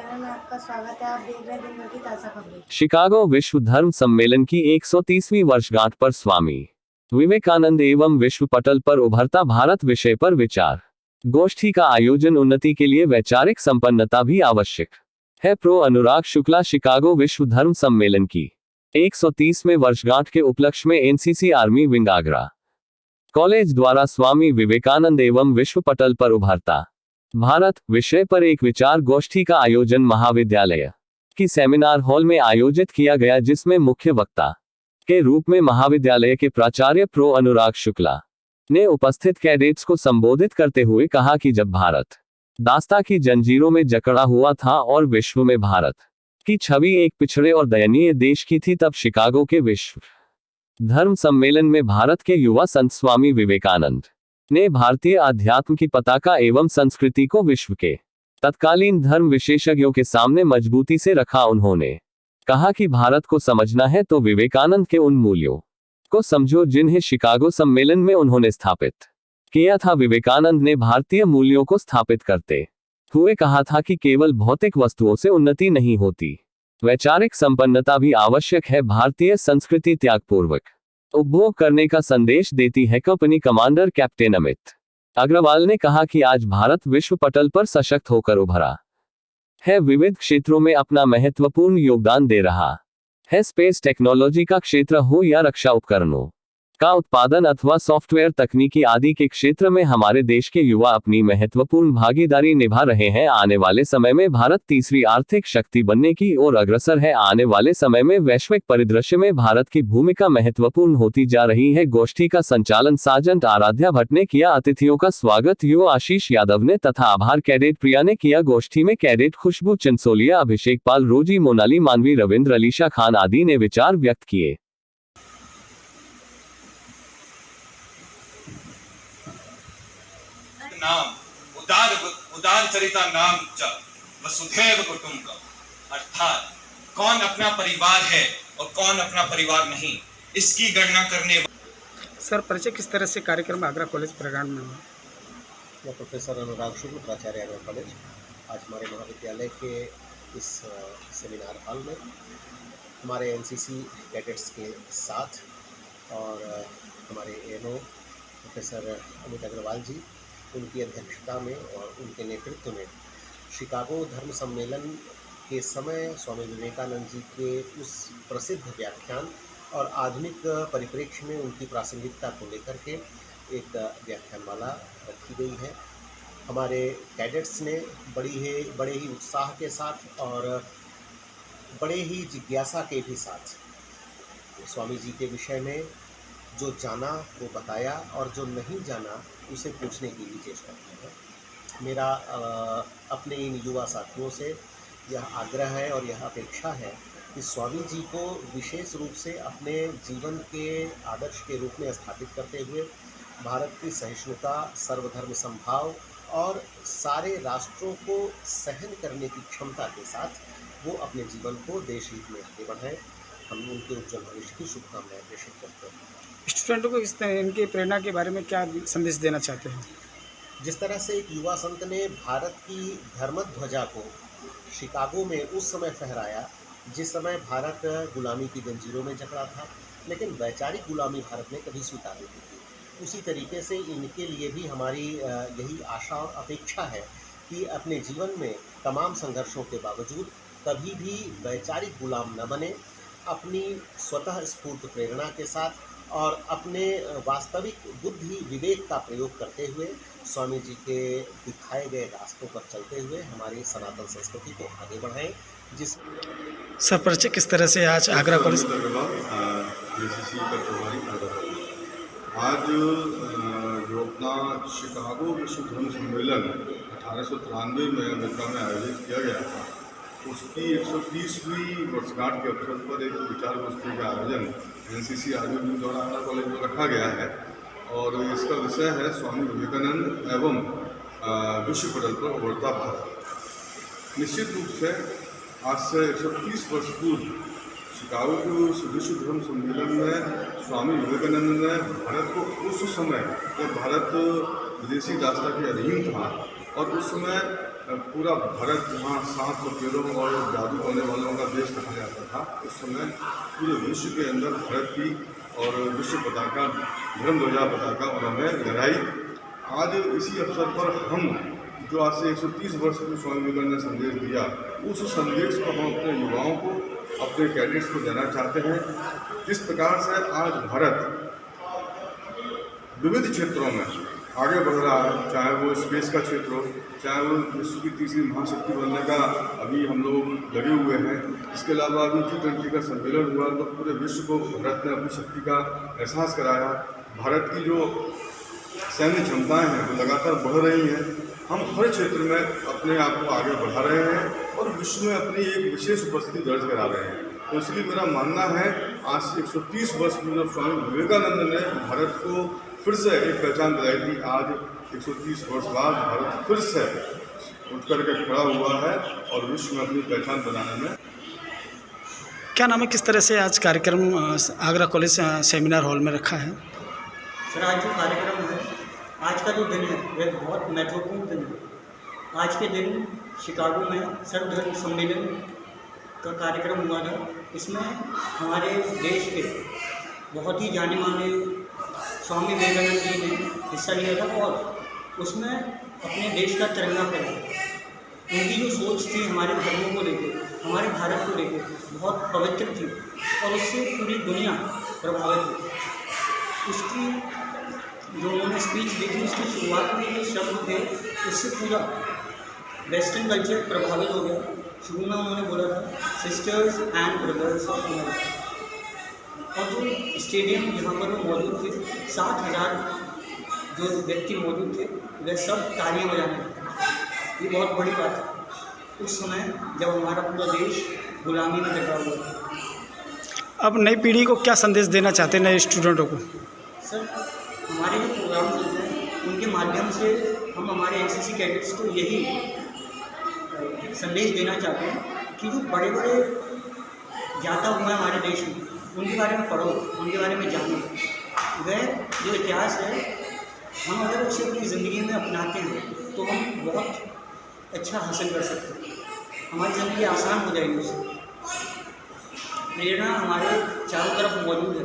Channel में आपका स्वागत है। आप देख रहे हैं दिन भर की ताज़ा खबरें। शिकागो विश्व धर्म सम्मेलन की 130वीं वर्षगांठ पर स्वामी विवेकानंद एवं विश्व पटल पर उभरता भारत विषय पर विचार गोष्ठी का आयोजन। उन्नति के लिए वैचारिक संपन्नता भी आवश्यक है। प्रो अनुराग शुक्ला। शिकागो विश्व धर्म सम्मेलन की 130वें वर्षगांठ के उपलक्ष्य में NCC army wing Agra college द्वारा स्वामी विवेकानंद एवं विश्व पटल पर उभरता भारत विषय पर एक विचार गोष्ठी का आयोजन महाविद्यालय की सेमिनार हॉल में आयोजित किया गया, जिसमें मुख्य वक्ता के रूप में महाविद्यालय के प्राचार्य प्रो अनुराग शुक्ला ने उपस्थित कैडेट्स को संबोधित करते हुए कहा कि जब भारत दास्ता की जंजीरों में जकड़ा हुआ था और विश्व में भारत की छवि एक पिछड़े और दयनीय देश की थी, तब शिकागो के विश्व धर्म सम्मेलन में भारत के युवा संत स्वामी विवेकानंद ने भारतीय अध्यात्म की पताका एवं संस्कृति को विश्व के तत्कालीन धर्म विशेषज्ञों के सामने मजबूती से रखा। उन्होंने कहा कि भारत को समझना है तो विवेकानंद के उन मूल्यों को समझो जिन्हें शिकागो सम्मेलन में उन्होंने स्थापित किया था। विवेकानंद ने भारतीय मूल्यों को स्थापित करते हुए कहा था कि केवल भौतिक वस्तुओं से उन्नति नहीं होती, वैचारिक संपन्नता भी आवश्यक है। भारतीय संस्कृति त्यागपूर्वक उपभोग करने का संदेश देती है। Company commander captain Amit Agarwal ने कहा कि आज भारत विश्व पटल पर सशक्त होकर उभरा है, विविध क्षेत्रों में अपना महत्वपूर्ण योगदान दे रहा है। स्पेस टेक्नोलॉजी का क्षेत्र हो या रक्षा उपकरणों का उत्पादन अथवा सॉफ्टवेयर तकनीकी आदि के क्षेत्र में हमारे देश के युवा अपनी महत्वपूर्ण भागीदारी निभा रहे हैं। आने वाले समय में भारत तीसरी आर्थिक शक्ति बनने की ओर अग्रसर है। आने वाले समय में वैश्विक परिदृश्य में भारत की भूमिका महत्वपूर्ण होती जा रही है। गोष्ठी का संचालन सार्जेंट आराध्या भट्ट ने किया। अतिथियों का स्वागत यूओ आशीष यादव ने तथा आभार कैडेट प्रिया ने किया। गोष्ठी में कैडेट खुशबू चिंसोलिया, अभिषेक पाल, रोजी, मोनाली, मानवी, रविंद्र, अलीशा खान आदि ने विचार व्यक्त किए। नाम उदार चरिता नाम च वसुधैव कुटुंबकम्, अर्थात कौन अपना परिवार है और कौन अपना परिवार नहीं, इसकी गणना करने। सर, परिचय किस तरह से कार्यक्रम आगरा कॉलेज प्रांगण में हुआ? मैं प्रोफेसर अनुराग शुक्ल, प्राचार्य आगरा कॉलेज। आज हमारे महाविद्यालय के इस सेमिनार हॉल में हमारे एनसीसी कैडेट्स के साथ और हमारे एनओ प्रोफेसर अमित अग्रवाल जी, उनकी अध्यक्षता में और उनके नेतृत्व में शिकागो धर्म सम्मेलन के समय स्वामी विवेकानंद जी के उस प्रसिद्ध व्याख्यान और आधुनिक परिप्रेक्ष्य में उनकी प्रासंगिकता को लेकर के एक व्याख्यानमाला रखी गई है। हमारे कैडेट्स ने बड़े ही उत्साह के साथ और बड़े ही जिज्ञासा के भी साथ स्वामी जी के विषय में जो जाना वो बताया और जो नहीं जाना उसे पूछने की भी चेष्टा की है। मेरा अपने इन युवा साथियों से यह आग्रह है और यह अपेक्षा है कि स्वामी जी को विशेष रूप से अपने जीवन के आदर्श के रूप में स्थापित करते हुए भारत की सहिष्णुता, सर्वधर्म समभाव और सारे राष्ट्रों को सहन करने की क्षमता के साथ वो अपने जीवन को देश हित में आगे बढ़ाएं। हम उनके उज्जवल भविष्य की शुभकामनाएं प्रेषित करते हैं। स्टूडेंटों को इस तरह इनकी प्रेरणा के बारे में क्या संदेश देना चाहते हैं? जिस तरह से एक युवा संत ने भारत की धर्मध्वजा को शिकागो में उस समय फहराया जिस समय भारत गुलामी की जंजीरों में जकड़ा था, लेकिन वैचारिक गुलामी भारत ने कभी स्वीकार नहीं की। उसी तरीके से इनके लिए भी हमारी यही आशा और अपेक्षा है कि अपने जीवन में तमाम संघर्षों के बावजूद कभी भी वैचारिक गुलाम न बने, अपनी स्वतः स्फूर्त प्रेरणा के साथ और अपने वास्तविक बुद्धि विवेक का प्रयोग करते हुए स्वामी जी के दिखाए गए रास्तों पर चलते हुए हमारी सनातन संस्कृति को आगे बढ़ाएं। जिस सर, परिचय किस तरह से आज आगरा कॉलेज आज जो अपना शिकागो विश्व धर्म सम्मेलन 1893 में अमेरिका में आयोजित किया गया था, उसकी 130वीं वर्षगांठ के अवसर पर एक विचार गोष्ठी का आयोजन एनसीसी आर्मी विंग द्वारा आगरा कॉलेज में रखा गया है और इसका विषय है स्वामी विवेकानंद एवं विश्व पटल पर उभरता भारत। निश्चित रूप से आज से 130 वर्ष पूर्व शिकागो के विश्व धर्म सम्मेलन में स्वामी विवेकानंद ने भारत को उस समय जब भारत विदेशी दास्ता के अधीन था और उस समय पूरा भारत जहाँ 700 पेड़ों और जादू करने वालों का देश कहा जाता था, उस समय पूरे विश्व के अंदर भारत की और विश्व पताका, धर्म ध्वजा पताका उन्होंने लहराई। आज इसी अवसर पर हम जो आज से 130 वर्ष में स्वामी विवेकानंद ने संदेश दिया, उस संदेश को हम अपने युवाओं को, अपने कैडेट्स को देना चाहते हैं। जिस प्रकार से आज भारत विविध क्षेत्रों में आगे बढ़ रहा है, चाहे वो स्पेस का क्षेत्र हो, चाहे वो विश्व की तीसरी महाशक्ति बनने का अभी हम लोग लगे हुए हैं। इसके अलावा अभी G20 का सम्मेलन हुआ तो पूरे विश्व को भारत ने अपनी शक्ति का एहसास कराया। भारत की जो सैन्य क्षमताएं हैं वो लगातार बढ़ रही हैं। हम हर क्षेत्र में अपने आप को आगे बढ़ा रहे हैं और विश्व में अपनी एक विशेष उपस्थिति दर्ज करा रहे हैं। तो इसलिए मेरा मानना है, आज से 130 वर्ष में जब स्वामी विवेकानंद ने भारत को फिर से एक पहचान दिलाई थी, आज 130 वर्ष बाद भारत फिर से उठ करके खड़ा हुआ है और विश्व में अपनी पहचान बनाने में। क्या नाम है, किस तरह से आज कार्यक्रम आगरा कॉलेज सेमिनार हॉल में रखा है? सर, आज जो कार्यक्रम है, आज का जो दिन है वह बहुत महत्वपूर्ण दिन है। आज के दिन शिकागो में सर्वधर्म सम्मेलन का कार्यक्रम हुआ था। इसमें हमारे देश के बहुत ही जाने माने स्वामी विवेकानंद जी ने हिस्सा लिया था और उसमें अपने देश का तिरंगा फहराया। उनकी जो सोच थी हमारे धर्मों को लेकर, हमारे भारत को लेकर, बहुत पवित्र थी और उससे पूरी दुनिया प्रभावित हुई। उसकी जो उन्होंने स्पीच दी थी, उसकी शुरुआत में जो शब्द थे उससे पूरा वेस्टर्न कल्चर प्रभावित हो गया। शुरू में उन्होंने बोला था sisters and brothers of America, और जो स्टेडियम जहाँ पर वो मौजूद थे, 60,000 जो व्यक्ति मौजूद थे वे सब तालियां बजाने लगे। ये बहुत बड़ी बात है उस समय जब हमारा पूरा देश गुलामी में डटा हुआ था। अब नई पीढ़ी को क्या संदेश देना चाहते हैं, नए स्टूडेंटों को? सर, हमारे जो प्रोग्राम चलते हैं उनके माध्यम से हम हमारे NCC कैडेट्स को यही संदेश देना चाहते हैं कि जो बड़े बड़े ज्ञाता हुए हमारे देश में, उनके बारे में पढ़ो, उनके बारे में जानो। वह जो इतिहास है, हम अगर उसे अपनी ज़िंदगी में अपनाते हैं तो हम बहुत अच्छा हासिल कर सकते हैं। हमारी ज़िंदगी आसान हो जाएगी उससे। प्रेरणा हमारे चारों तरफ मौजूद है,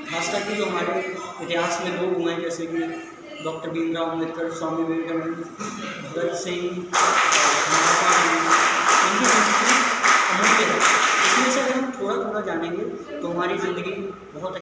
खास करके जो हमारे इतिहास में लोग हुए हैं जैसे कि डॉक्टर भीमराव अम्बेडकर, स्वामी विवेकानंद, भगत सिंह, महात्मा गांधी, इनकी जिंदगी अमूल्य है। इसमें से अगर हम थोड़ा थोड़ा जानेंगे तो हमारी ज़िंदगी बहुत